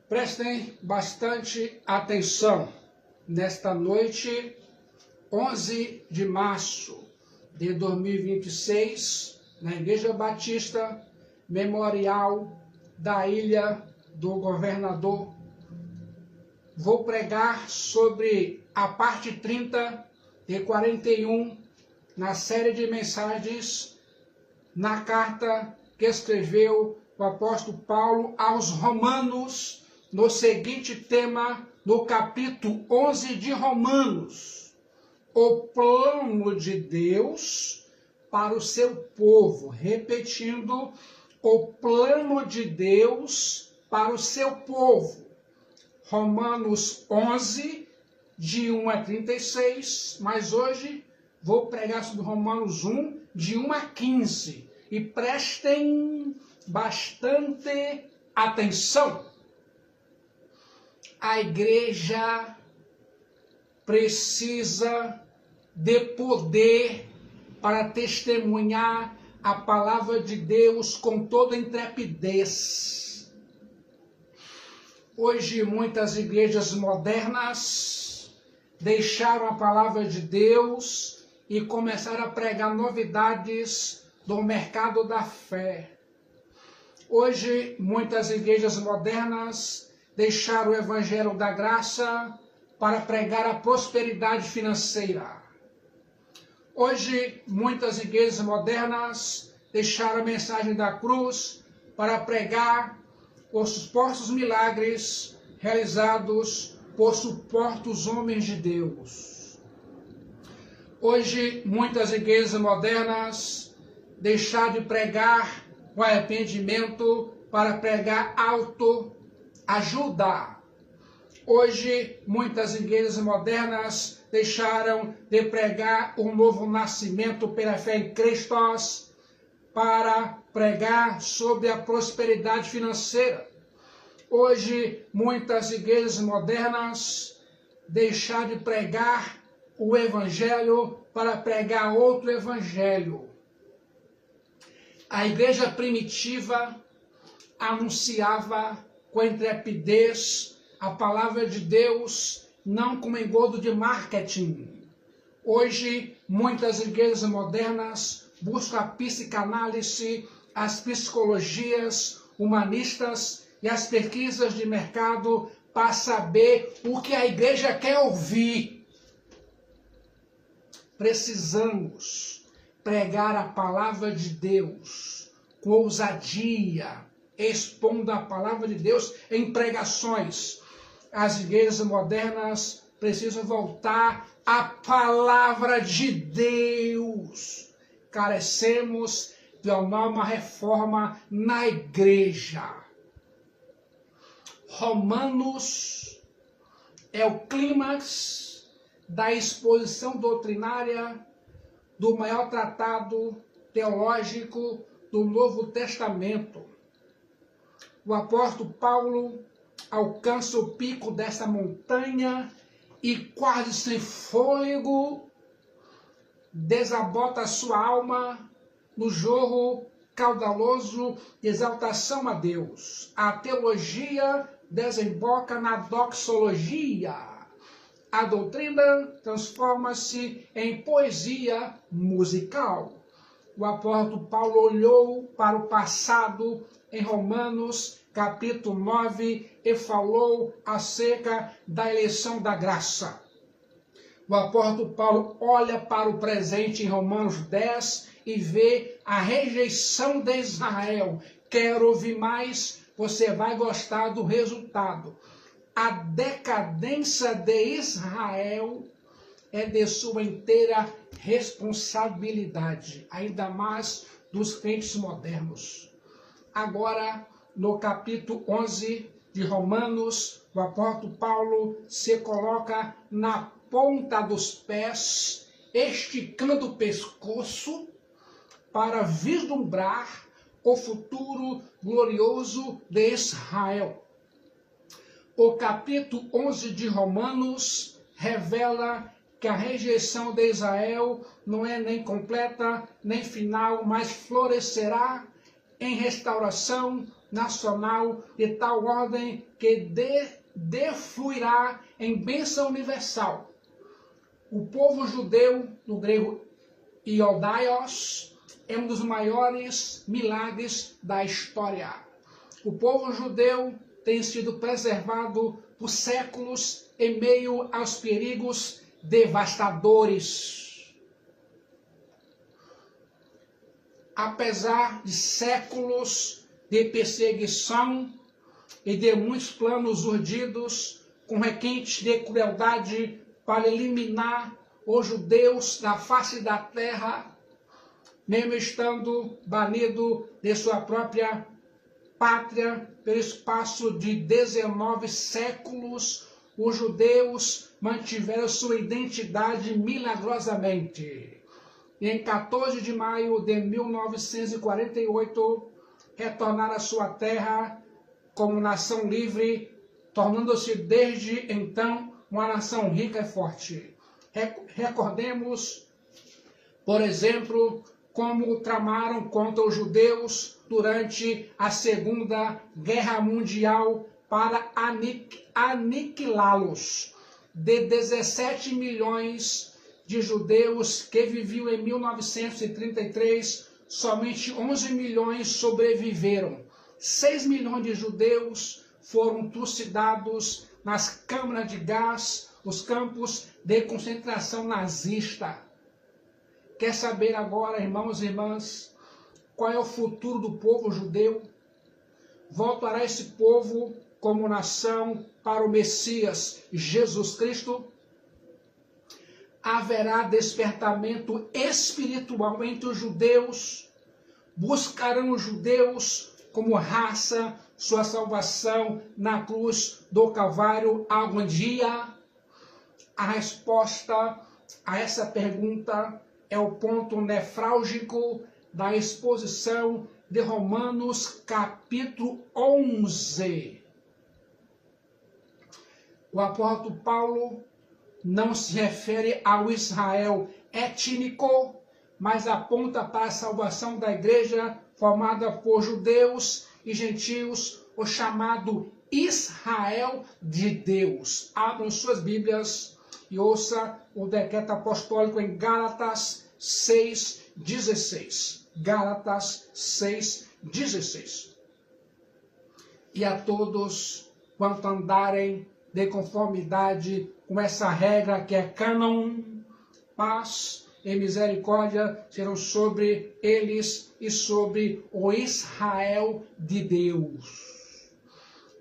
Prestem bastante atenção. Nesta noite, 11 de março de 2026, na Igreja Batista Memorial da Ilha do Governador, vou pregar sobre a parte 30 de 41 na série de mensagens na carta que escreveu o apóstolo Paulo aos Romanos, no seguinte tema, no capítulo 11 de Romanos: o plano de Deus para o seu povo. Repetindo, o plano de Deus para o seu povo. Romanos 11, de 1 a 36, mas hoje vou pregar sobre Romanos 1, de 1 a 15. E prestem bastante atenção. A igreja precisa de poder para testemunhar a palavra de Deus com toda intrepidez. Hoje, muitas igrejas modernas deixaram a palavra de Deus e começaram a pregar novidades do mercado da fé. Hoje, muitas igrejas modernas deixaram o evangelho da graça para pregar a prosperidade financeira. Hoje, muitas igrejas modernas deixaram a mensagem da cruz para pregar os supostos milagres realizados por supostos homens de Deus. Hoje, muitas igrejas modernas deixaram de pregar o arrependimento para pregar autoajuda. Hoje, muitas igrejas modernas deixaram de pregar um novo nascimento pela fé em Cristo para pregar sobre a prosperidade financeira. Hoje, muitas igrejas modernas deixaram de pregar o evangelho para pregar outro evangelho. A igreja primitiva anunciava com intrepidez a palavra de Deus, não como engodo de marketing. Hoje, muitas igrejas modernas buscam a psicanálise, as psicologias humanistas e as pesquisas de mercado para saber o que a igreja quer ouvir. Precisamos pregar a palavra de Deus com ousadia, expondo a palavra de Deus em pregações. As igrejas modernas precisam voltar à palavra de Deus. Carecemos de uma reforma na igreja. Romanos é o clímax da exposição doutrinária do maior tratado teológico do Novo Testamento. O apóstolo Paulo alcança o pico dessa montanha e, quase sem fôlego, desabota a sua alma no jorro caudaloso de exaltação a Deus. A teologia desemboca na doxologia. A doutrina transforma-se em poesia musical. O apóstolo Paulo olhou para o passado em Romanos capítulo 9 e falou acerca da eleição da graça. O apóstolo Paulo olha para o presente em Romanos 10 e vê a rejeição de Israel. Quer ouvir mais? Você vai gostar do resultado. A decadência de Israel é de sua inteira responsabilidade, ainda mais dos crentes modernos. Agora, no capítulo 11 de Romanos, o apóstolo Paulo se coloca na ponta dos pés, esticando o pescoço para vislumbrar o futuro glorioso de Israel. O capítulo 11 de Romanos revela que a rejeição de Israel não é nem completa, nem final, mas florescerá em restauração nacional de tal ordem que defluirá em bênção universal. O povo judeu, no grego iodaios, é um dos maiores milagres da história. O povo judeu tem sido preservado por séculos em meio aos perigos devastadores. Apesar de séculos de perseguição e de muitos planos urdidos com requintes de crueldade para eliminar os judeus da face da terra, mesmo estando banido de sua própria pátria pelo espaço de 19 séculos, os judeus mantiveram sua identidade milagrosamente. E em 14 de maio de 1948, retornaram à sua terra como nação livre, tornando-se desde então uma nação rica e forte. Recordemos, por exemplo, como tramaram contra os judeus durante a Segunda Guerra Mundial para aniquilá-los. De 17 milhões de judeus que viviam em 1933, somente 11 milhões sobreviveram. 6 milhões de judeus foram trucidados nas câmaras de gás, os campos de concentração nazista. Quer saber agora, irmãos e irmãs, qual é o futuro do povo judeu? Voltará esse povo como nação para o Messias, Jesus Cristo? Haverá despertamento espiritual entre os judeus? Buscarão os judeus como raça sua salvação na cruz do Calvário algum dia? A resposta a essa pergunta é o ponto nefrálgico da exposição de Romanos capítulo 11. O apóstolo Paulo não se refere ao Israel étnico, mas aponta para a salvação da igreja formada por judeus e gentios, o chamado Israel de Deus. Abram suas Bíblias e ouça o decreto apostólico em Gálatas 6,16. Gálatas 6,16. E a todos quanto andarem de conformidade com essa regra que é cânon, paz e misericórdia serão sobre eles e sobre o Israel de Deus.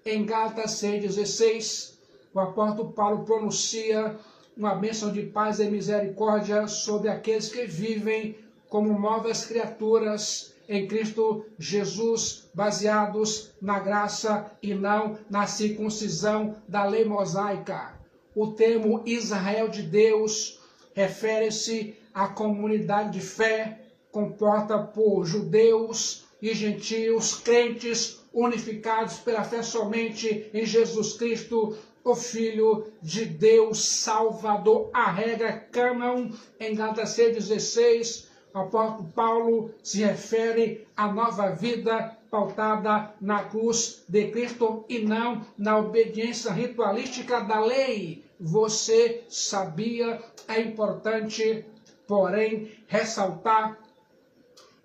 Em Gálatas 6,16, o apóstolo Paulo pronuncia uma bênção de paz e misericórdia sobre aqueles que vivem como novas criaturas em Cristo Jesus, baseados na graça e não na circuncisão da lei mosaica. O termo Israel de Deus refere-se à comunidade de fé composta por judeus e gentios, crentes unificados pela fé somente em Jesus Cristo, o Filho de Deus Salvador. A regra cânon em Gálatas 6,16, o apóstolo Paulo se refere à nova vida pautada na cruz de Cristo e não na obediência ritualística da lei. Você sabia? É importante, porém, ressaltar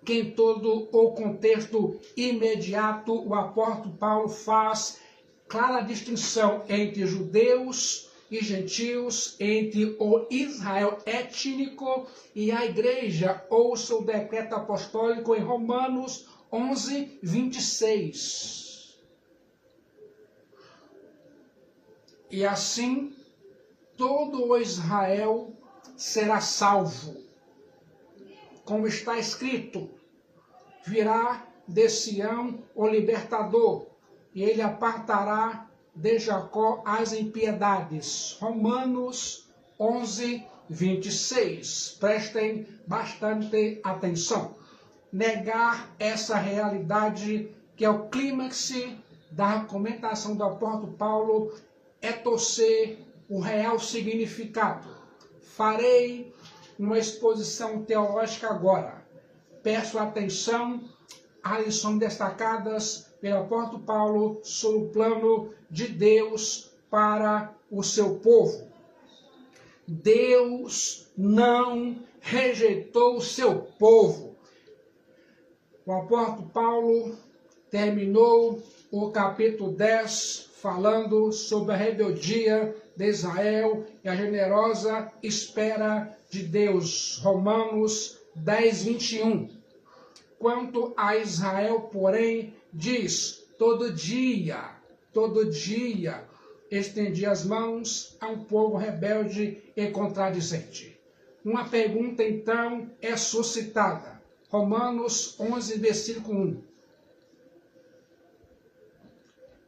que em todo o contexto imediato o apóstolo Paulo faz clara distinção entre judeus e gentios, entre o Israel étnico e a igreja. Ouça o decreto apostólico em Romanos 11:26. E assim todo o Israel será salvo. Como está escrito, virá de Sião o libertador, e ele apartará de Jacó as impiedades. Romanos 11:26. Prestem bastante atenção. Negar essa realidade, que é o clímax da argumentação do apóstolo Paulo, é torcer o real significado. Farei uma exposição teológica agora. Peço atenção às lições destacadas pelo apóstolo Paulo sobre o plano de Deus para o seu povo. Deus não rejeitou o seu povo. O apóstolo Paulo terminou o capítulo 10 falando sobre a rebeldia de Israel e a generosa espera de Deus. Romanos 10, 21. Quanto a Israel, porém, diz: todo dia, estendi as mãos a um povo rebelde e contradizente. Uma pergunta, então, é suscitada. Romanos 11, versículo 1.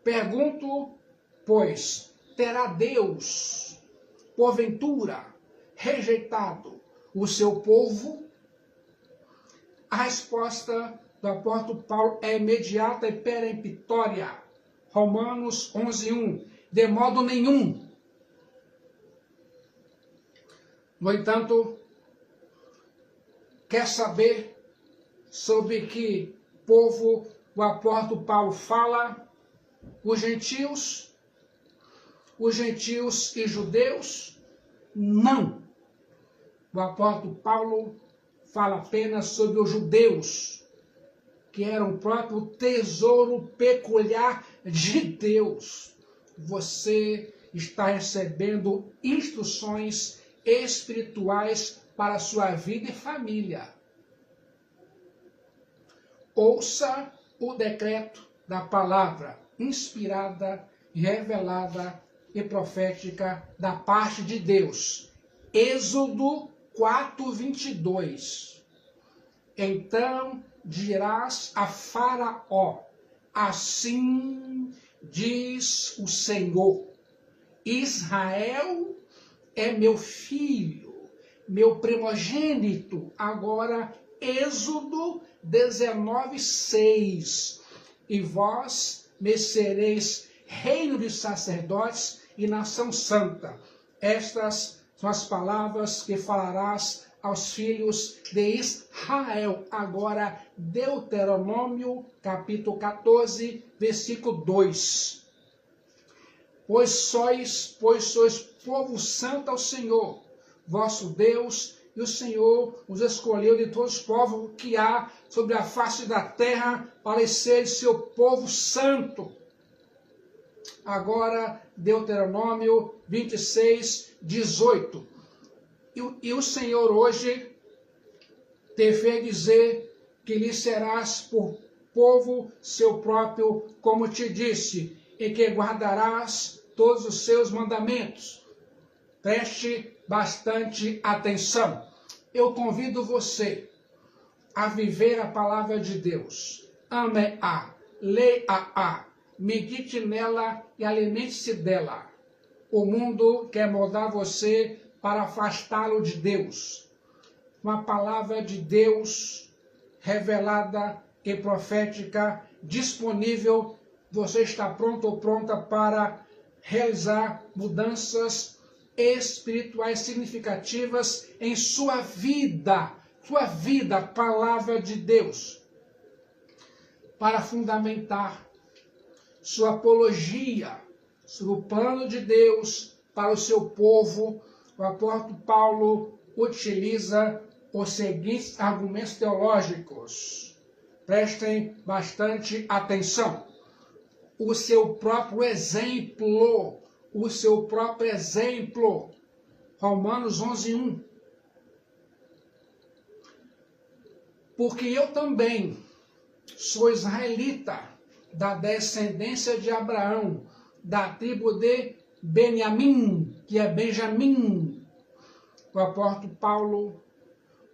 Pergunto, pois, terá Deus, porventura, rejeitado o seu povo? A resposta do apóstolo Paulo é imediata e peremptória. Romanos 11, 1. De modo nenhum. No entanto, quer saber sobre que povo o apóstolo Paulo fala? Os gentios e judeus? Não. O apóstolo Paulo fala apenas sobre os judeus, que eram o próprio tesouro peculiar de Deus. Você está recebendo instruções espirituais para a sua vida e família. Ouça o decreto da palavra inspirada, revelada e profética da parte de Deus. Êxodo 4:22. Então dirás a Faraó: assim diz o Senhor, Israel é meu filho, meu primogênito. Agora, Êxodo 19:6. E vós me sereis reino de sacerdotes e nação santa. Estas são as palavras que falarás aos filhos de Israel. Agora, Deuteronômio, capítulo 14, versículo 2. Pois sois povo santo ao Senhor, vosso Deus, e o Senhor os escolheu de todos os povos que há sobre a face da terra para ser seu povo santo. Agora, Deuteronômio 26, 18. E o Senhor hoje te fez dizer que lhe serás por povo seu próprio, como te disse, e que guardarás todos os seus mandamentos. Preste bastante atenção. Eu convido você a viver a palavra de Deus. Ame-a, leia-a, medite nela e alimente-se dela. O mundo quer moldar você para afastá-lo de Deus. Uma palavra de Deus revelada e profética disponível. Você está pronto ou pronta para realizar mudanças espirituais significativas em sua vida. Sua vida, palavra de Deus. Para fundamentar sua apologia sobre o plano de Deus para o seu povo, o apóstolo Paulo utiliza os seguintes argumentos teológicos. Prestem bastante atenção. O seu próprio exemplo. Romanos 11, 1. Porque eu também sou israelita, da descendência de Abraão, da tribo de Benjamim, que é Benjamim. O apóstolo Paulo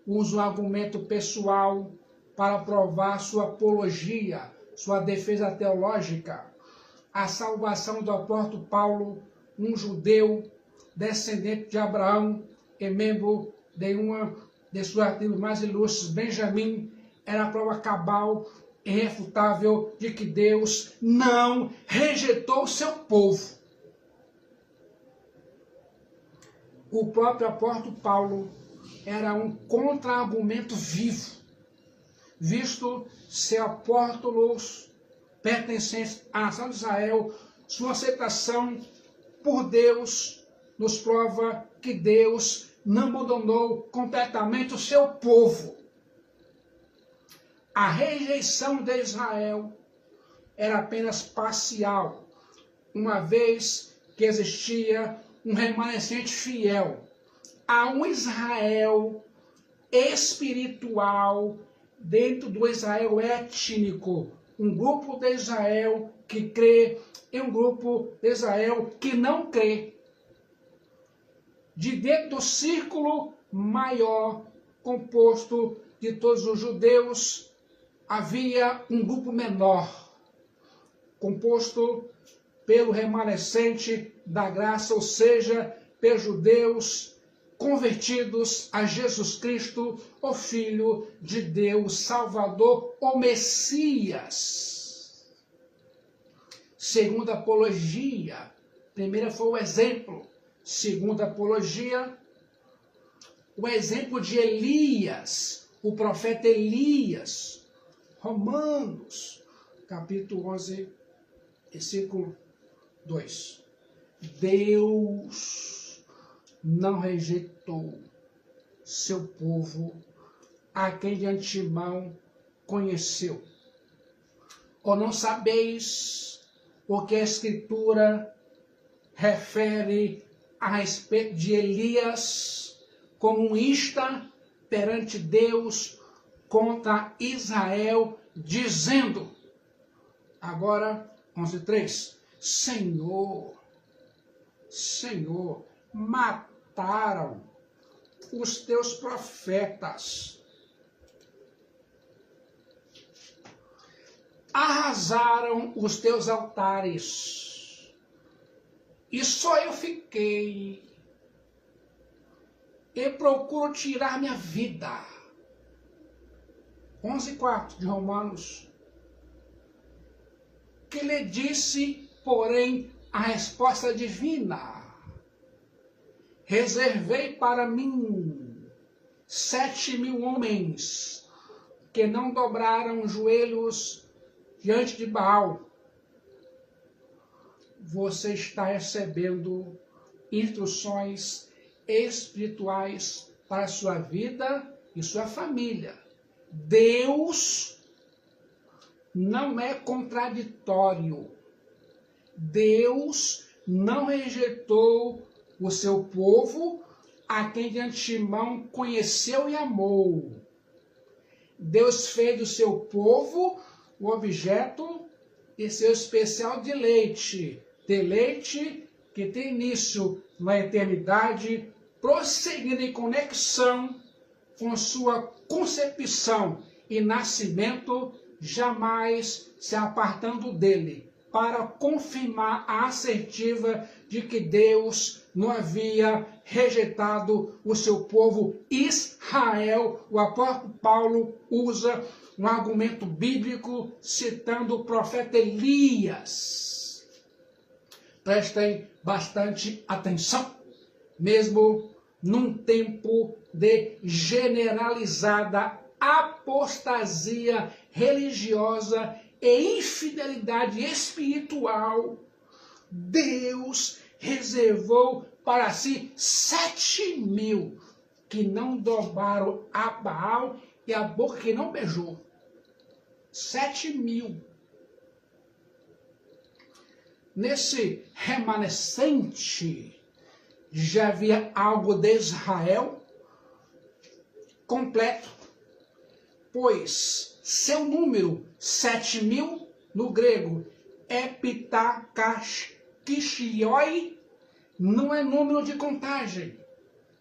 usa um argumento pessoal para provar sua apologia, sua defesa teológica. A salvação do apóstolo Paulo, um judeu, descendente de Abraão e membro de uma de suas tribos mais ilustres, Benjamim, era a prova cabal e irrefutável de que Deus não rejeitou o seu povo. O próprio apóstolo Paulo era um contra-argumento vivo, visto ser apóstolos pertencentes à nação de Israel, sua aceitação por Deus nos prova que Deus não abandonou completamente o seu povo. A rejeição de Israel era apenas parcial, uma vez que existia um remanescente fiel a um Israel espiritual dentro do Israel étnico, um grupo de Israel que crê e um grupo de Israel que não crê. De dentro do círculo maior, composto de todos os judeus, havia um grupo menor, composto pelo remanescente da graça, ou seja, pelos judeus convertidos a Jesus Cristo, o Filho de Deus, Salvador, o Messias. Segunda apologia, primeira foi o exemplo. Segunda apologia, o exemplo de Elias, o profeta Elias. Romanos, capítulo 11, versículo 2. Deus não rejeitou seu povo, a quem de antemão conheceu. Ou não sabeis o que a Escritura refere a respeito de Elias como um insta perante Deus contra Israel, dizendo, agora 11:3, Senhor, mataram os teus profetas, arrasaram os teus altares, e só eu fiquei, e procuro tirar minha vida. 11:4 de Romanos, que lhe disse, porém, a resposta divina: reservei para mim 7.000 homens que não dobraram joelhos diante de Baal. Você está recebendo instruções espirituais para a sua vida e sua família. Deus não é contraditório. Deus não rejeitou o seu povo, a quem de antemão conheceu e amou. Deus fez do seu povo o objeto de seu especial deleite. Deleite que tem início na eternidade, prosseguindo em conexão com sua concepção e nascimento, jamais se apartando dele, para confirmar a assertiva de que Deus não havia rejeitado o seu povo Israel. O apóstolo Paulo usa um argumento bíblico citando o profeta Elias. Prestem bastante atenção, mesmo num tempo de generalizada apostasia religiosa e infidelidade espiritual, Deus reservou para si 7.000 que não dobraram a Baal e a boca que não beijou. 7.000. Nesse remanescente já havia algo de Israel completo, pois seu número 7.000 no grego epitakashioi não é número de contagem.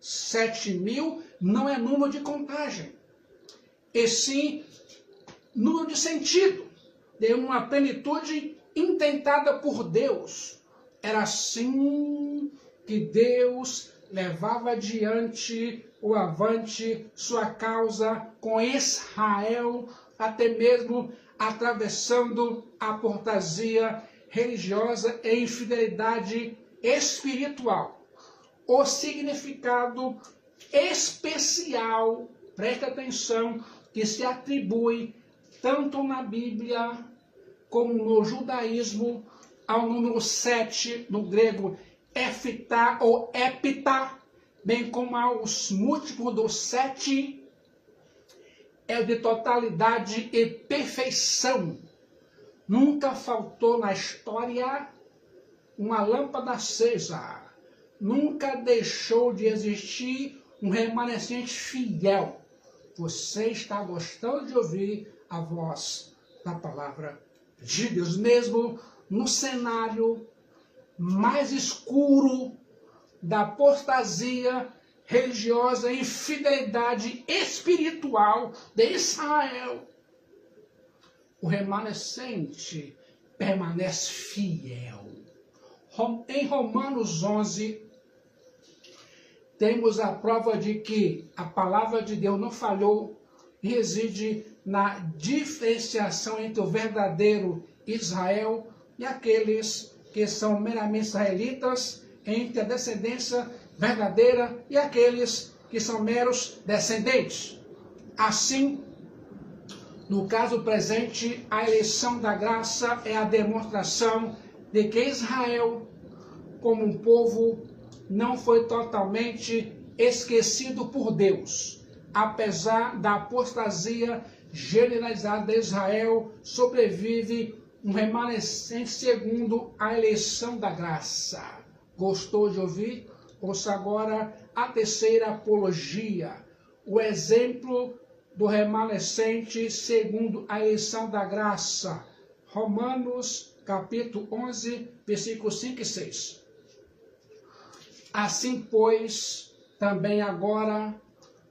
7.000 não é número de contagem, e sim número de sentido, de uma plenitude intentada por Deus. Era assim que Deus levava adiante ou avante sua causa com Israel, até mesmo atravessando a apostasia religiosa e infidelidade espiritual. O significado especial, preste atenção, que se atribui tanto na Bíblia como no judaísmo, ao número 7, no grego ephta ou epita, bem como aos múltiplos do 7, é de totalidade e perfeição. Nunca faltou na história uma lâmpada acesa. Nunca deixou de existir um remanescente fiel. Você está gostando de ouvir a voz da palavra de Deus, mesmo no cenário mais escuro da apostasia religiosa e infidelidade espiritual de Israel. O remanescente permanece fiel. Em Romanos 11, temos a prova de que a palavra de Deus não falhou e reside na diferenciação entre o verdadeiro Israel e aqueles que são meramente israelitas, entre a descendência verdadeira e aqueles que são meros descendentes. Assim, no caso presente, a eleição da graça é a demonstração de que Israel, como um povo, não foi totalmente esquecido por Deus. Apesar da apostasia generalizada de Israel, sobrevive um remanescente segundo a eleição da graça. Gostou de ouvir? Ouça agora a terceira apologia, o exemplo do remanescente segundo a eleição da graça. Romanos, capítulo 11, versículos 5 e 6. Assim, pois, também agora,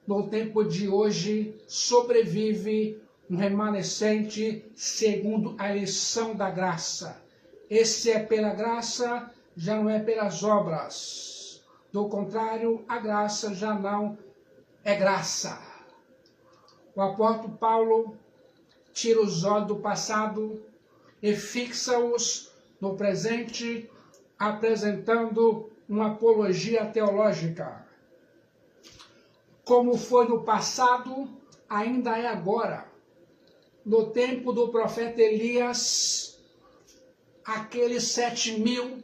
no tempo de hoje, sobrevive um remanescente segundo a eleição da graça. Esse é pela graça, já não é pelas obras. Do contrário, a graça já não é graça. O apóstolo Paulo tira os olhos do passado e fixa-os no presente, apresentando uma apologia teológica. Como foi no passado, ainda é agora. No tempo do profeta Elias, aqueles 7.000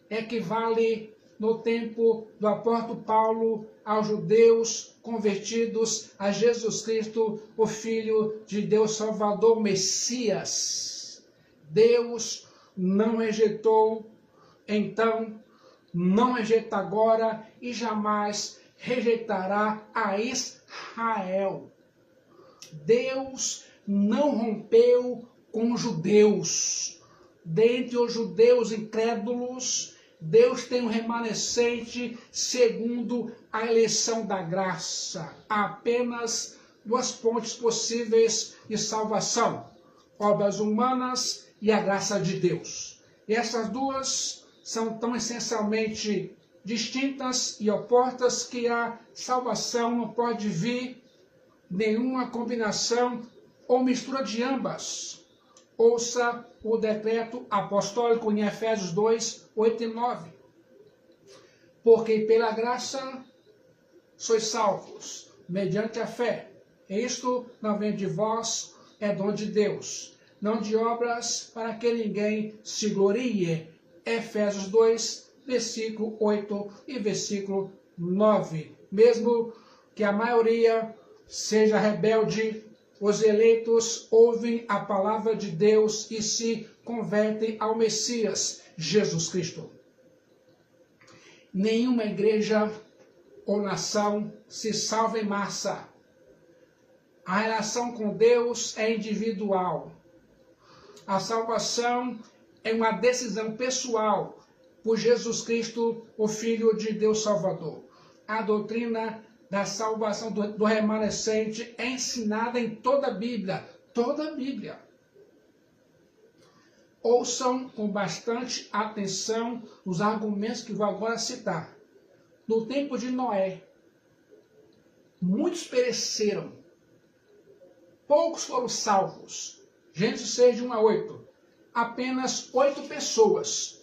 equivale no tempo do apóstolo Paulo aos judeus convertidos a Jesus Cristo, o Filho de Deus Salvador, Messias. Deus não rejeitou, então, não rejeita agora e jamais rejeitará a Israel. Deus não rompeu com os judeus. Dentre os judeus incrédulos, Deus tem um remanescente segundo a eleição da graça. Há apenas duas pontes possíveis de salvação: obras humanas e a graça de Deus. E essas duas são tão essencialmente distintas e opostas que a salvação não pode vir nenhuma combinação ou mistura de ambas. Ouça o decreto apostólico em Efésios 2, 8 e 9. Porque pela graça sois salvos, mediante a fé. Isto não vem de vós, é dom de Deus, não de obras, para que ninguém se glorie. Efésios 2, versículo 8 e versículo 9. Mesmo que a maioria seja rebelde, os eleitos ouvem a palavra de Deus e se convertem ao Messias, Jesus Cristo. Nenhuma igreja ou nação se salva em massa. A relação com Deus é individual. A salvação é uma decisão pessoal por Jesus Cristo, o Filho de Deus Salvador. A doutrina da salvação do remanescente é ensinada em toda a Bíblia. Toda a Bíblia. Ouçam com bastante atenção os argumentos que vou agora citar. No tempo de Noé, muitos pereceram. Poucos foram salvos. Gênesis 6, de 1 a 8. Apenas 8 pessoas.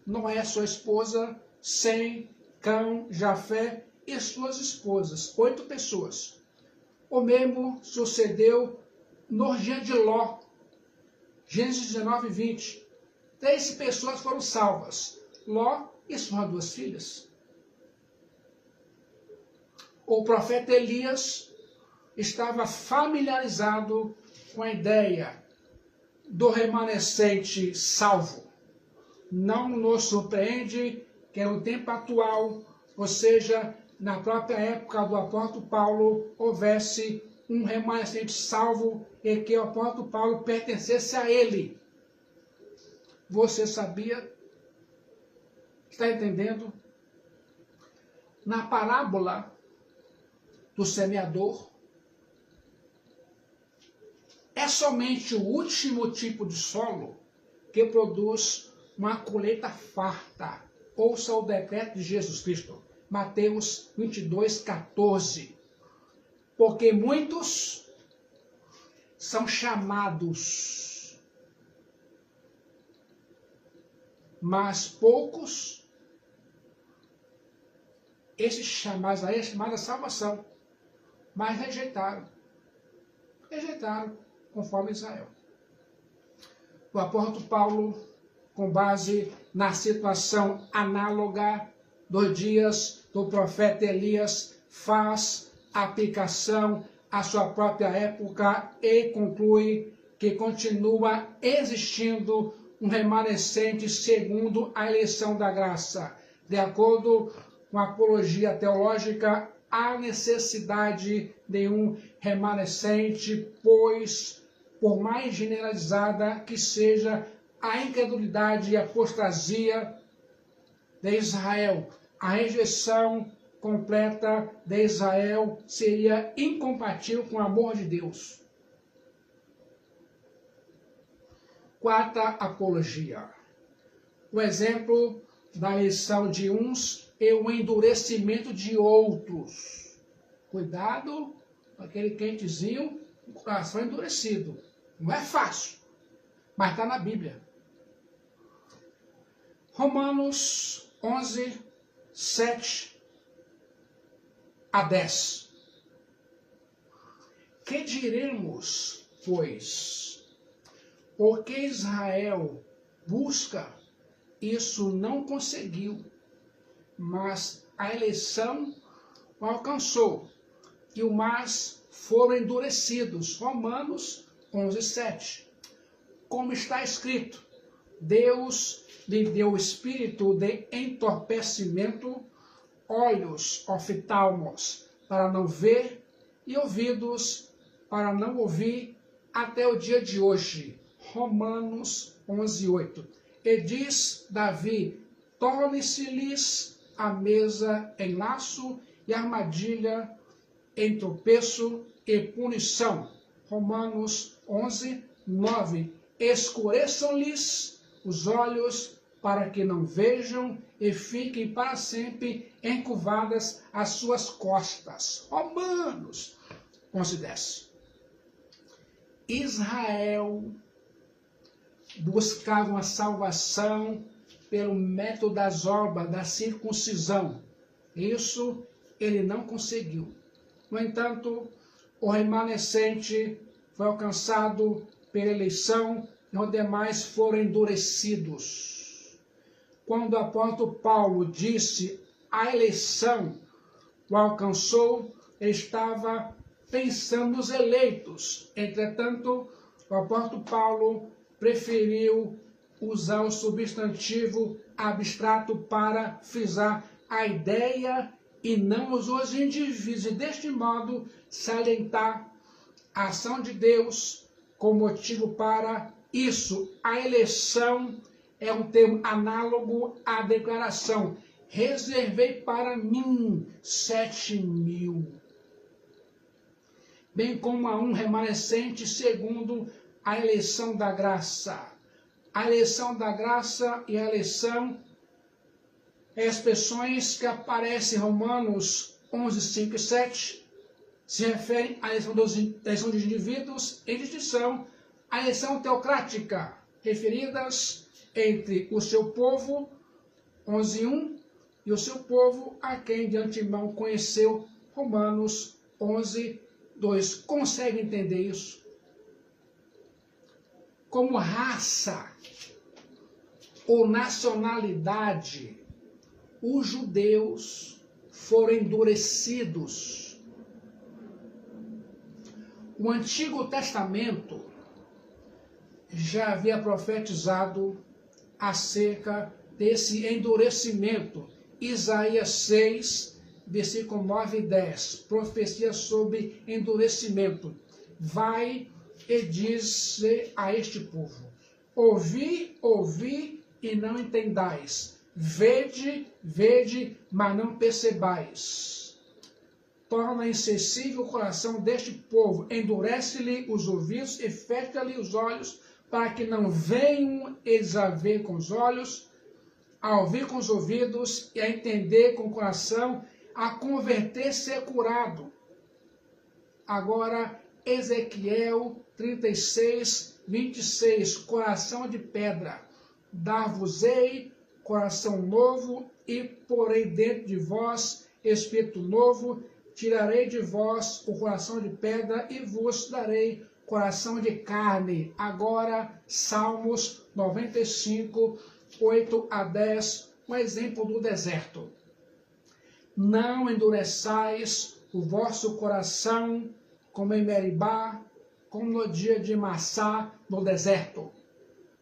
Noé, sua esposa, Sem, Cão, Jafé e suas esposas. 8 pessoas. O mesmo sucedeu nos dias de Ló. Gênesis 19, 20. 3 pessoas foram salvas. Ló e suas 2 filhas. O profeta Elias estava familiarizado com a ideia do remanescente salvo. Não nos surpreende que no tempo atual, ou seja, na própria época do apóstolo Paulo, houvesse um remanescente salvo e que o apóstolo Paulo pertencesse a ele. Você sabia? Está entendendo? Na parábola do semeador, é somente o último tipo de solo que produz uma colheita farta. Ouça o decreto de Jesus Cristo. Mateus 22, 14. Porque muitos são chamados, mas poucos, esses chamados aí é chamada salvação, mas rejeitaram, conforme Israel. O apóstolo Paulo, com base na situação análoga dos dias do profeta Elias, faz aplicação à sua própria época e conclui que continua existindo um remanescente segundo a eleição da graça. De acordo com a apologia teológica, há necessidade de um remanescente, pois, por mais generalizada que seja a incredulidade e a apostasia de Israel, a rejeição completa de Israel seria incompatível com o amor de Deus. Quarta apologia. O exemplo da eleição de uns e o endurecimento de outros. Cuidado com aquele quentezinho, o coração endurecido. Não é fácil, mas está na Bíblia. Romanos 11, 7 a 10. Que diremos, pois? Porque Israel busca, isso não conseguiu, mas a eleição o alcançou, e os mais foram endurecidos. Romanos 11, 7. Como está escrito, Deus lhe deu espírito de entorpecimento, olhos oftalmos para não ver e ouvidos para não ouvir até o dia de hoje. Romanos 11, 8. E diz Davi, torne-se-lhes a mesa em laço e armadilha em tropeço e punição. Romanos 11, 9. Escureçam-lhes os olhos para que não vejam e fiquem para sempre encurvadas as suas costas. Romanos 11, 10. Israel buscava uma salvação pelo método das obras, da circuncisão. Isso ele não conseguiu. No entanto, o remanescente foi alcançado pela eleição e os demais foram endurecidos. Quando o apóstolo Paulo disse a eleição o alcançou, ele estava pensando nos eleitos. Entretanto, o apóstolo Paulo preferiu usar o substantivo abstrato para frisar a ideia e não os indivíduos, e deste modo salientar a ação de Deus como motivo para isso. A eleição é um termo análogo à declaração: reservei para mim 7.000. Bem como a um remanescente segundo a eleição da graça. A eleição da graça e a eleição, expressões que aparecem em Romanos 11, 5 e 7, se referem à eleição dos indivíduos em distinção à eleição teocrática, referidas entre o seu povo, 11, 1, e o seu povo a quem de antemão conheceu, Romanos 11, 2. Consegue entender isso? como raça ou nacionalidade, os judeus foram endurecidos. O Antigo Testamento já havia profetizado acerca desse endurecimento. Isaías 6, versículo 9 e 10, profecia sobre endurecimento. Vai e diz a este povo: ouvi, ouvi e não entendais. Vede, vede, mas não percebais. Torna insensível o coração deste povo, endurece-lhe os ouvidos e fecha-lhe os olhos, para que não venham eles a ver com os olhos, a ouvir com os ouvidos e a entender com o coração, a converter-se e curado. Agora, Ezequiel 36, 26, coração de pedra, dar-vos-ei coração novo e porei dentro de vós espírito novo, tirarei de vós o coração de pedra e vos darei coração de carne. Agora, Salmos 95, 8 a 10, um exemplo do deserto. Não endureçais o vosso coração como em Meribá, como no dia de Massá, no deserto,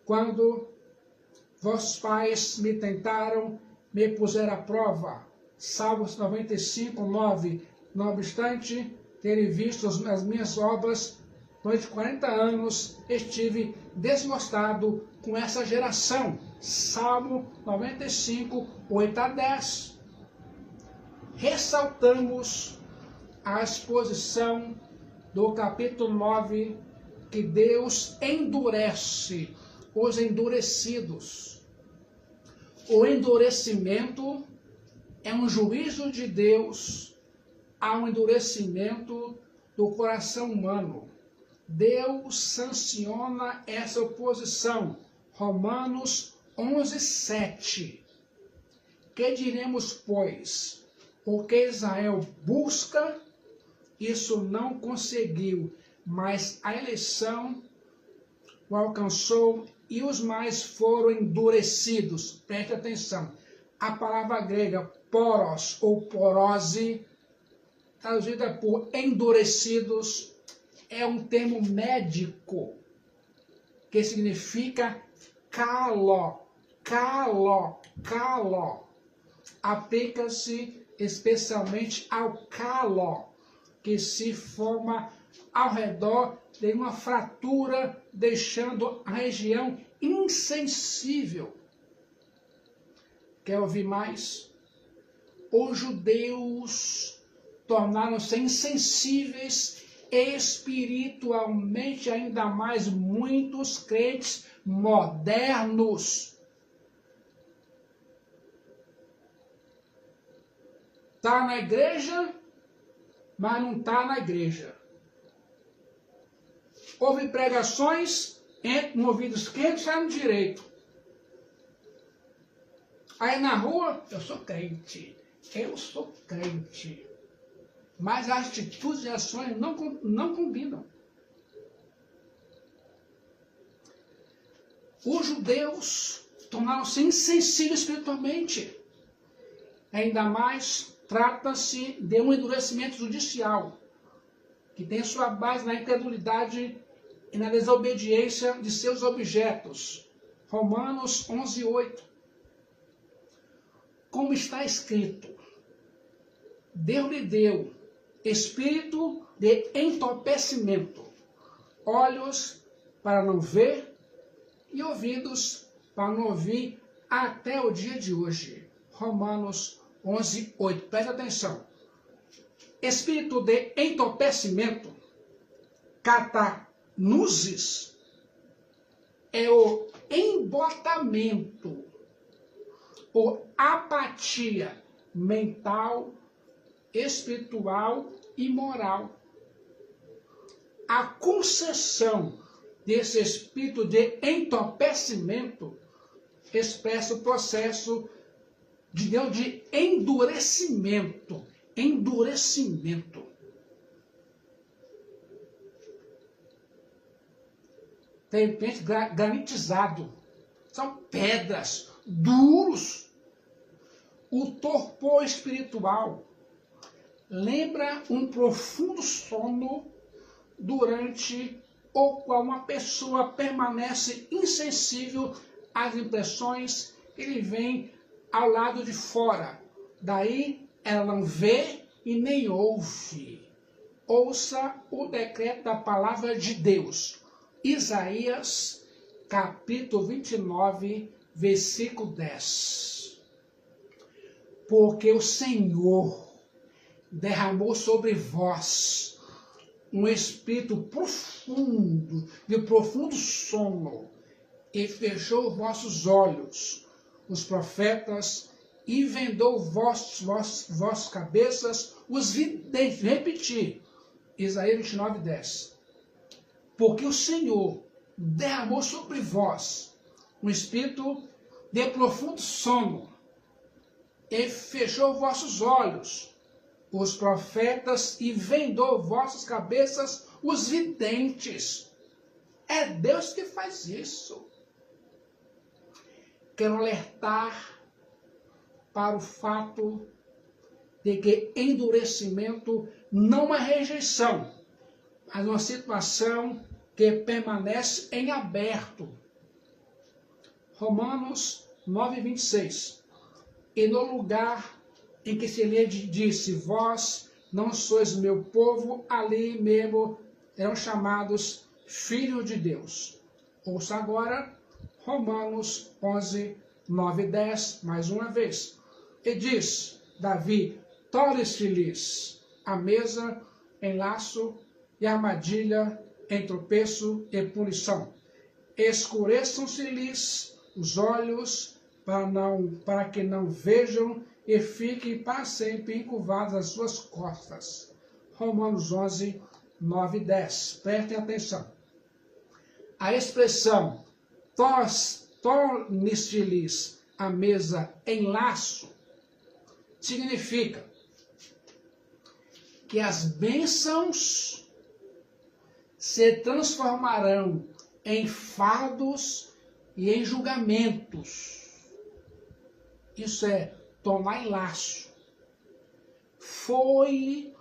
quando vossos pais me tentaram, me puseram à prova. Salmos 95, 9. Não obstante terem visto as minhas obras, durante 40 anos estive desmostrado com essa geração. Salmo 95, 8 a 10. Ressaltamos a exposição do capítulo 9, que Deus endurece os endurecidos. O endurecimento é um juízo de Deus ao endurecimento do coração humano. Deus sanciona essa oposição. Romanos 11, 7. Que diremos, pois? Porque Israel busca, isso não conseguiu, mas a eleição o alcançou e os mais foram endurecidos. Preste atenção. A palavra grega poros ou porose, traduzida por endurecidos, é um termo médico que significa calo. Aplica-se especialmente ao calo, que se forma ao redor de uma fratura, deixando a região insensível. Quer ouvir mais? Os judeus tornaram-se insensíveis espiritualmente, ainda mais muitos crentes modernos. Está na igreja, mas não está na igreja. Houve pregações, entra no ouvido esquerdo e sai no direito. Aí na rua, eu sou crente. Mas as atitudes e ações não combinam. Os judeus tornaram-se insensíveis espiritualmente. Ainda mais, trata-se de um endurecimento judicial, que tem sua base na incredulidade e na desobediência de seus objetos. Romanos 11, 8. Como está escrito, Deus lhe deu espírito de entorpecimento, olhos para não ver e ouvidos para não ouvir até o dia de hoje. Romanos 11, 8. Preste atenção. Espírito de entorpecimento, catanuzes, é o embotamento ou apatia mental, espiritual e moral. A concessão desse espírito de entorpecimento expressa o processo de Deus de endurecimento. recipiente granitizado. São pedras, duros. O torpor espiritual lembra um profundo sono durante o qual uma pessoa permanece insensível às impressões que lhe vêm ao lado de fora. Daí ela não vê e nem ouve. Ouça o decreto da palavra de Deus. Isaías, capítulo 29, versículo 10. Porque o Senhor derramou sobre vós um espírito profundo, de profundo sono, e fechou vossos olhos, os profetas, e vendou vossas cabeças, os videntes. Repetir, Isaías 29, 10. Porque o Senhor derramou sobre vós um espírito de profundo sono, e fechou vossos olhos, os profetas, e vendou vossas cabeças, os videntes. É Deus que faz isso. Quero alertar para o fato de que endurecimento não é rejeição, mas uma situação que permanece em aberto. Romanos 9, 26. E no lugar em que se lhe disse, vós não sois meu povo, ali mesmo eram chamados filhos de Deus. Ouça agora Romanos 11, 9 e 10, mais uma vez. E diz Davi, torne-se-lhes a mesa em laço e armadilha em tropeço e punição. Escureçam-se-lhes os olhos para que não vejam e fiquem para sempre encurvadas as suas costas. Romanos 11, 9 e 10. Prestem atenção. A expressão torne-se-lhes a mesa em laço significa que as bênçãos se transformarão em fardos e em julgamentos. Isso é tornar em laço. Foi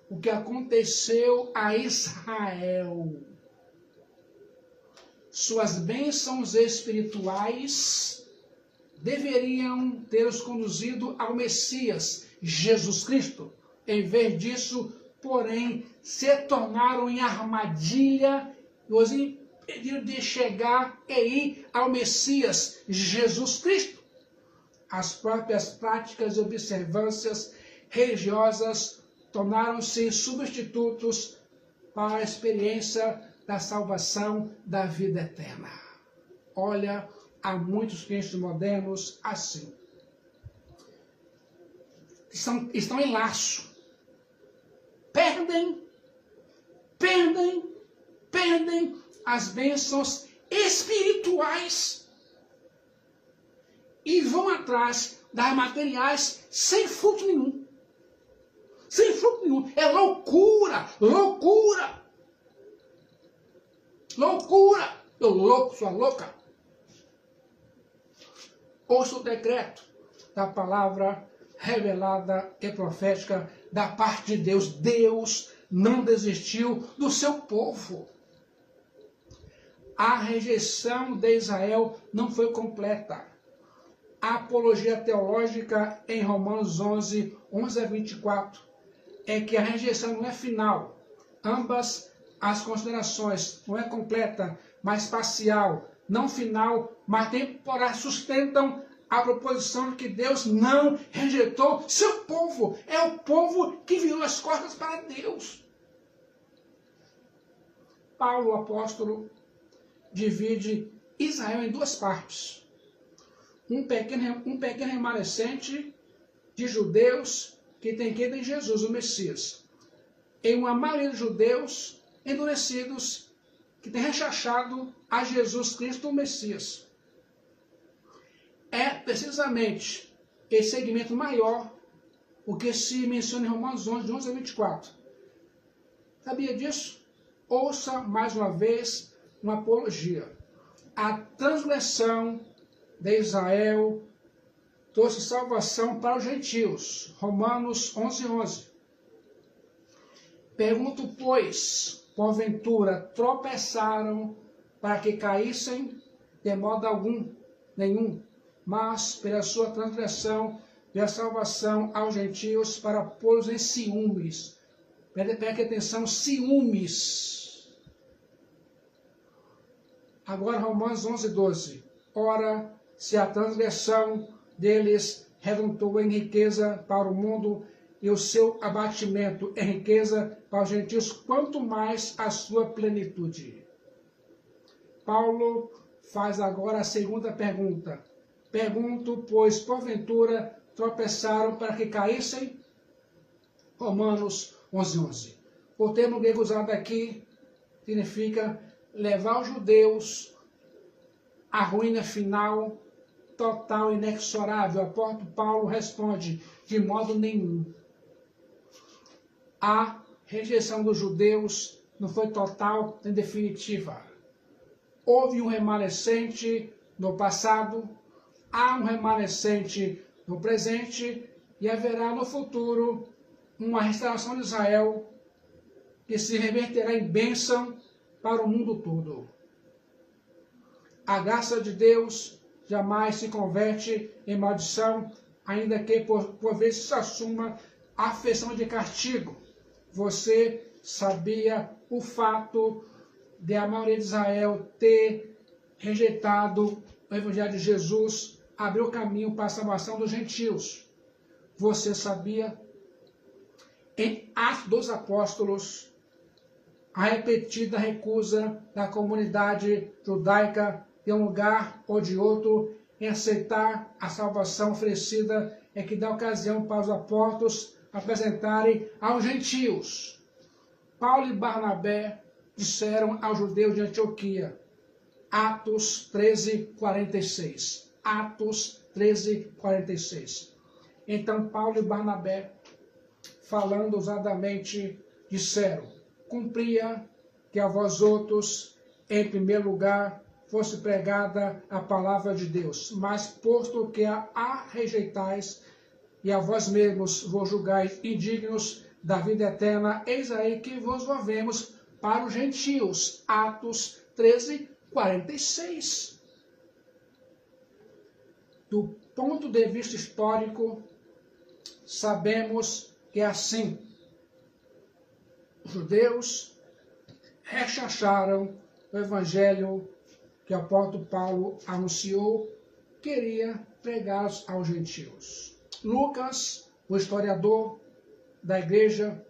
o que aconteceu a Israel. Suas bênçãos espirituais deveriam ter os conduzido ao Messias, Jesus Cristo. Em vez disso, porém, se tornaram em armadilha e os impediram de chegar e ir ao Messias, Jesus Cristo. As próprias práticas e observâncias religiosas tornaram-se substitutos para a experiência da salvação da vida eterna. Olha, há muitos crentes modernos assim. Estão em laço. Perdem as bênçãos espirituais e vão atrás das materiais sem fruto nenhum. Sem fruto nenhum. É loucura. Eu louco, sua louca. Ouça o decreto da palavra revelada e profética da parte de Deus. Deus não desistiu do seu povo. A rejeição de Israel não foi completa. A apologia teológica em Romanos 11, 11 a 24, é que a rejeição não é final. Ambas as considerações não é completa, mas parcial, não final, mas temporária, sustentam a proposição de que Deus não rejeitou seu povo. É o povo que virou as costas para Deus. Paulo, o apóstolo, divide Israel em duas partes. Um pequeno remanescente de judeus que tem crido em Jesus, o Messias. E uma maioria de judeus endurecidos que tem rechachado a Jesus Cristo, o Messias. É precisamente esse segmento maior o que se menciona em Romanos 11, de 11 a 24. Sabia disso? Ouça mais uma vez uma apologia. A transgressão de Israel trouxe salvação para os gentios. Romanos 11:11. Pergunto, pois, porventura tropeçaram para que caíssem? De modo nenhum, mas pela sua transgressão e a salvação aos gentios para pô-los em ciúmes. Preste atenção, ciúmes. Agora Romanos 11:12. Ora, se a transgressão deles redundou em riqueza para o mundo e o seu abatimento em riqueza para os gentios, quanto mais a sua plenitude. Paulo faz agora a segunda pergunta. Pergunto, pois, porventura tropeçaram para que caíssem? Romanos 11:11. O termo grego usado aqui significa levar os judeus à ruína final, total e inexorável. O apóstolo Paulo responde, de modo nenhum. A rejeição dos judeus não foi total nem definitiva. Houve um remanescente no passado, há um remanescente no presente e haverá no futuro uma restauração de Israel que se reverterá em bênção para o mundo todo. A graça de Deus jamais se converte em maldição, ainda que por vezes se assuma a afeição de castigo. Você sabia o fato de a maioria de Israel ter rejeitado o Evangelho de Jesus, abriu caminho para a salvação dos gentios. Você sabia? Em Atos dos Apóstolos, a repetida recusa da comunidade judaica de um lugar ou de outro em aceitar a salvação oferecida é que dá ocasião para os apóstolos apresentarem aos gentios. Paulo e Barnabé disseram aos judeus de Antioquia, Atos 13:46. Atos 13:46. Então Paulo e Barnabé, falando ousadamente, disseram, cumpria que a vós outros, em primeiro lugar, fosse pregada a palavra de Deus, mas posto que a rejeitais e a vós mesmos vos julgais indignos da vida eterna, eis aí que vos movemos para os gentios. Atos 13:46. Do ponto de vista histórico, sabemos que é assim. Os judeus rechaçaram o evangelho que o apóstolo Paulo anunciou, queria pregar aos gentios. Lucas, o historiador da igreja,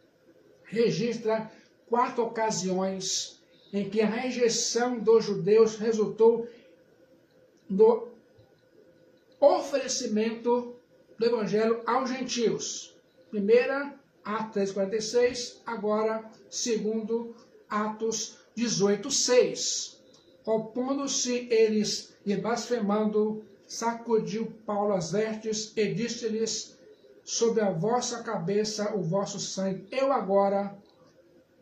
registra 4 ocasiões em que a rejeição dos judeus resultou no oferecimento do evangelho aos gentios. Primeira, Atos 13:46, agora, segundo, Atos 18:6. Opondo-se eles e blasfemando, sacudiu Paulo as vestes e disse-lhes, sobre a vossa cabeça o vosso sangue. Eu agora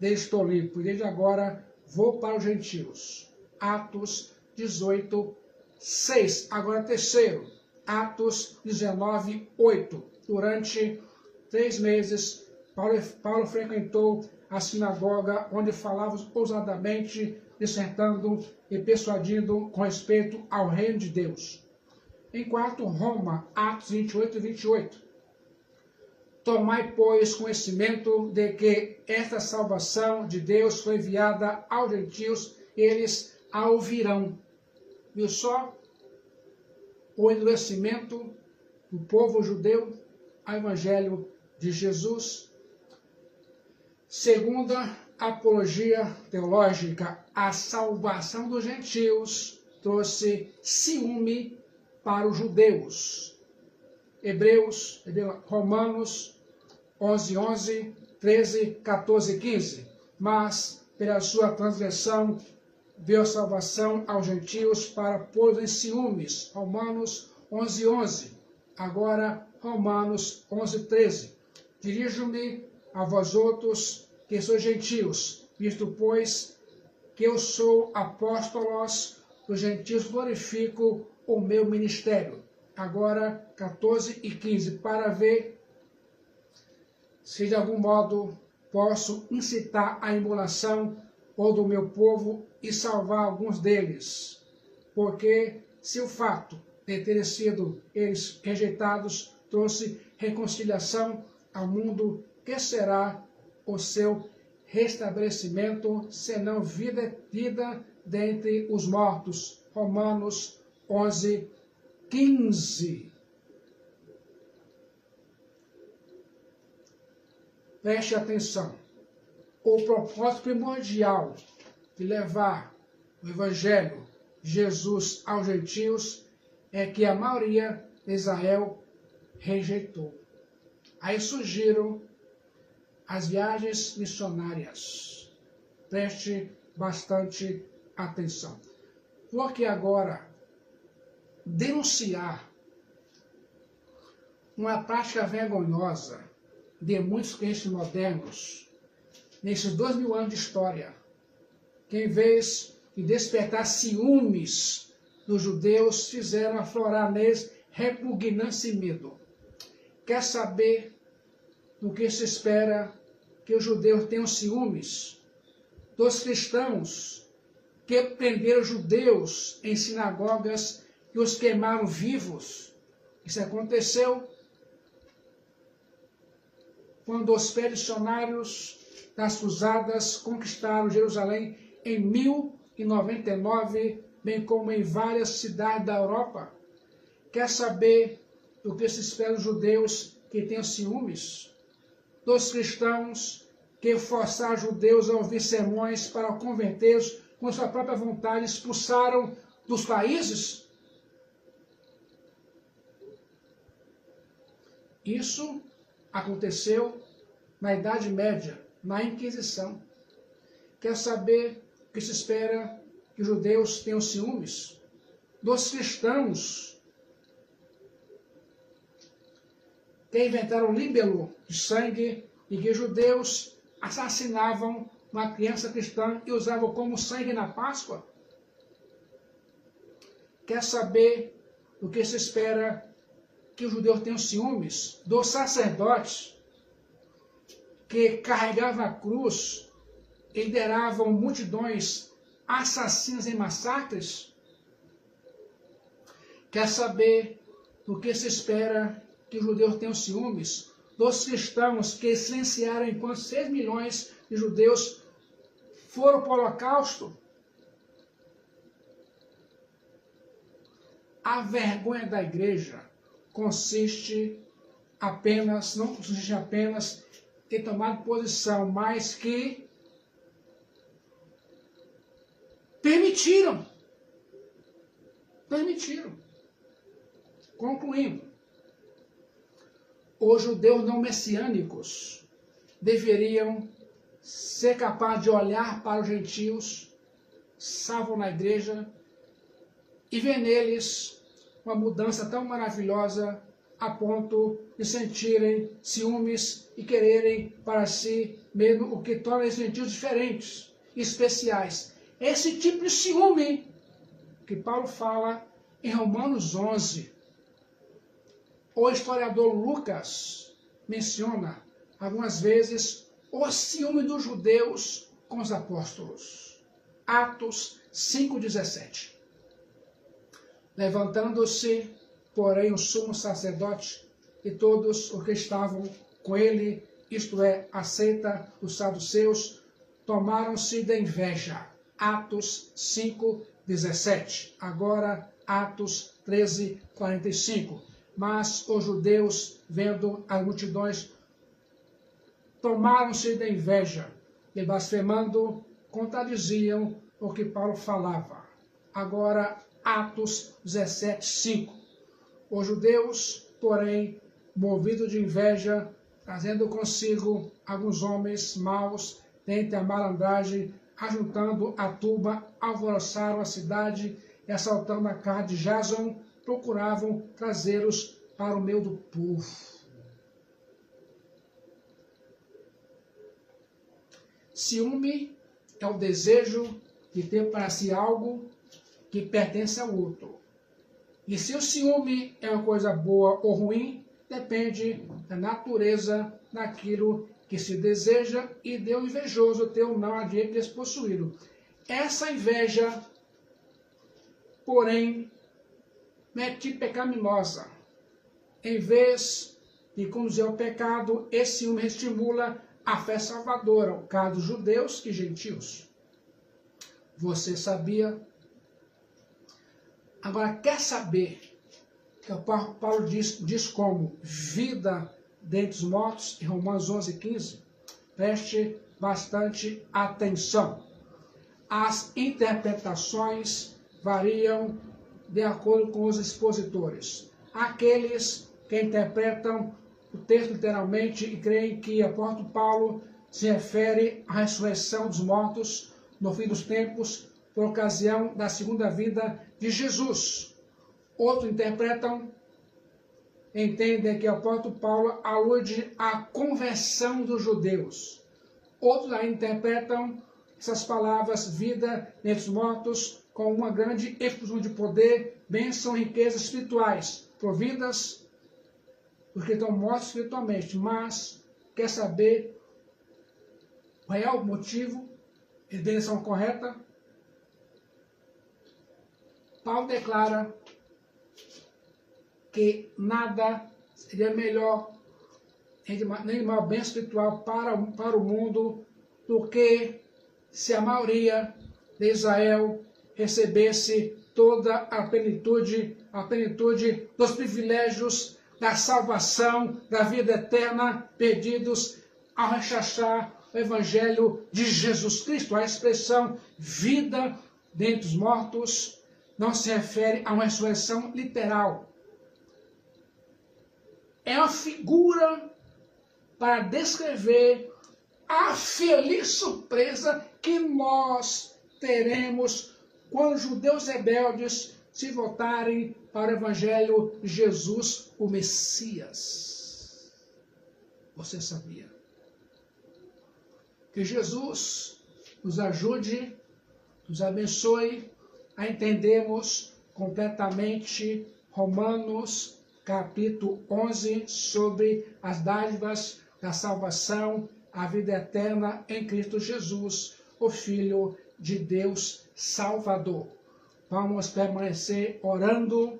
estou limpo, e desde agora vou para os gentios. Atos 18:6. Agora terceiro, Atos 19:8. Durante 3 meses, Paulo frequentou a sinagoga, onde falava ousadamente, dissertando e persuadindo com respeito ao reino de Deus. Em quarto, Roma, Atos 28:28. Tomai, pois, conhecimento de que esta salvação de Deus foi enviada aos gentios, eles a ouvirão. Viu só? O endurecimento do povo judeu ao evangelho de Jesus. Segunda apologia teológica, a salvação dos gentios trouxe ciúme para os judeus. Romanos 11:11, 13, 14 e 15. Mas, pela sua transgressão, veio salvação aos gentios para pôr em ciúmes. Romanos 11:11. Agora, Romanos 11:13. Dirijo-me a vós outros, que sois gentios, visto, pois, que eu sou apóstolos dos gentios, glorifico o meu ministério. Agora, 14 e 15, para ver se de algum modo posso incitar a emulação ou do meu povo e salvar alguns deles. Porque se o fato de terem sido eles rejeitados trouxe reconciliação ao mundo, que será o seu restabelecimento, senão vida dentre os mortos? Romanos 11, 15. Preste atenção. O propósito primordial de levar o Evangelho de Jesus aos gentios é que a maioria de Israel rejeitou. Aí surgiram as viagens missionárias. Preste bastante atenção. Vou aqui agora denunciar uma prática vergonhosa de muitos crentes modernos nesses 2000 anos de história, que em vez de despertar ciúmes dos judeus, fizeram aflorar neles repugnância e medo. Quer saber do que se espera que os judeus tenham ciúmes? Dos cristãos que prenderam judeus em sinagogas e os queimaram vivos. Isso aconteceu quando os expedicionários das cruzadas conquistaram Jerusalém em 1099, bem como em várias cidades da Europa. Quer saber do que se espera dos judeus que tenham ciúmes? Dos cristãos que forçaram judeus a ouvir sermões para convertê-los com sua própria vontade, expulsaram dos países? Isso aconteceu na Idade Média, na Inquisição. Quer saber o que se espera que os judeus tenham ciúmes? Dos cristãos que inventaram o líbelo de sangue e que judeus assassinavam uma criança cristã e usavam como sangue na Páscoa? Quer saber o que se espera que os judeus tenham ciúmes? Dos sacerdotes que carregavam a cruz e lideravam multidões assassinas em massacres? Quer saber do que se espera que os judeus tenham ciúmes? Dos cristãos que silenciaram enquanto 6 milhões de judeus foram para o Holocausto? A vergonha da igreja não consiste apenas em tomar posição, mas que permitiram. Concluindo, os judeus não messiânicos deveriam ser capazes de olhar para os gentios, salvo na igreja, e ver neles uma mudança tão maravilhosa a ponto de sentirem ciúmes e quererem para si mesmo o que torna os gentios diferentes, especiais. Esse tipo de ciúme que Paulo fala em Romanos 11. O historiador Lucas menciona algumas vezes o ciúme dos judeus com os apóstolos. Atos 5,17. Levantando-se, porém, o sumo sacerdote e todos os que estavam com ele, isto é, a seita dos saduceus, tomaram-se de inveja. Atos 5,17. Agora, Atos 13,45. Mas os judeus, vendo as multidões, tomaram-se de inveja e, blasfemando, contradiziam o que Paulo falava. Agora, Atos 17,5. Os judeus, porém, movidos de inveja, trazendo consigo alguns homens maus, dentre a malandragem, ajuntando a turba, alvoroçaram a cidade e, assaltando a casa de Jason, procuravam trazê-los para o meio do povo. Ciúme é o desejo de ter para si algo que pertence ao outro. E se o ciúme é uma coisa boa ou ruim, depende da natureza daquilo que se deseja e de um invejoso ter ou não a direito de despossuí-lo. Essa inveja, porém, é pecaminosa. Em vez de conduzir ao pecado, esse ciúme estimula a fé salvadora, o caso dos judeus e gentios. Você sabia? Agora, quer saber que o Paulo diz como vida dentre os mortos, em Romanos 11:15? Preste bastante atenção. As interpretações variam de acordo com os expositores. Aqueles que interpretam o texto literalmente e creem que o apóstolo Paulo se refere à ressurreição dos mortos no fim dos tempos, por ocasião da segunda vinda de Jesus. Outros interpretam, entendem que o apóstolo Paulo alude à conversão dos judeus. Outros ainda interpretam essas palavras, vida dentre os mortos, com uma grande explosão de poder, bênção e riquezas espirituais, providas porque estão mortos espiritualmente. Mas quer saber o real motivo e direção correta? Paulo declara que nada seria melhor, nem maior bem espiritual para o mundo do que se a maioria de Israel recebesse toda a plenitude dos privilégios da salvação, da vida eterna, pedidos ao rechazar o Evangelho de Jesus Cristo. A expressão vida dentre os mortos não se refere a uma ressurreição literal. É uma figura para descrever a feliz surpresa que nós teremos quando os judeus rebeldes se voltarem para o Evangelho de Jesus, o Messias. Você sabia? Que Jesus nos ajude, nos abençoe a entendermos completamente Romanos capítulo 11 sobre as dádivas da salvação, a vida eterna em Cristo Jesus, o Filho de Deus Salvador. Vamos permanecer orando,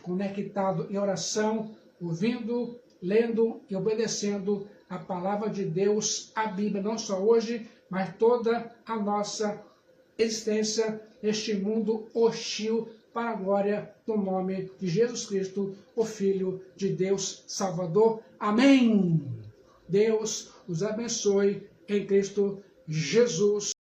conectado em oração, ouvindo, lendo e obedecendo a palavra de Deus, a Bíblia, não só hoje, mas toda a nossa existência neste mundo hostil, para a glória do nome de Jesus Cristo, o Filho de Deus Salvador. Amém. Deus os abençoe em Cristo Jesus.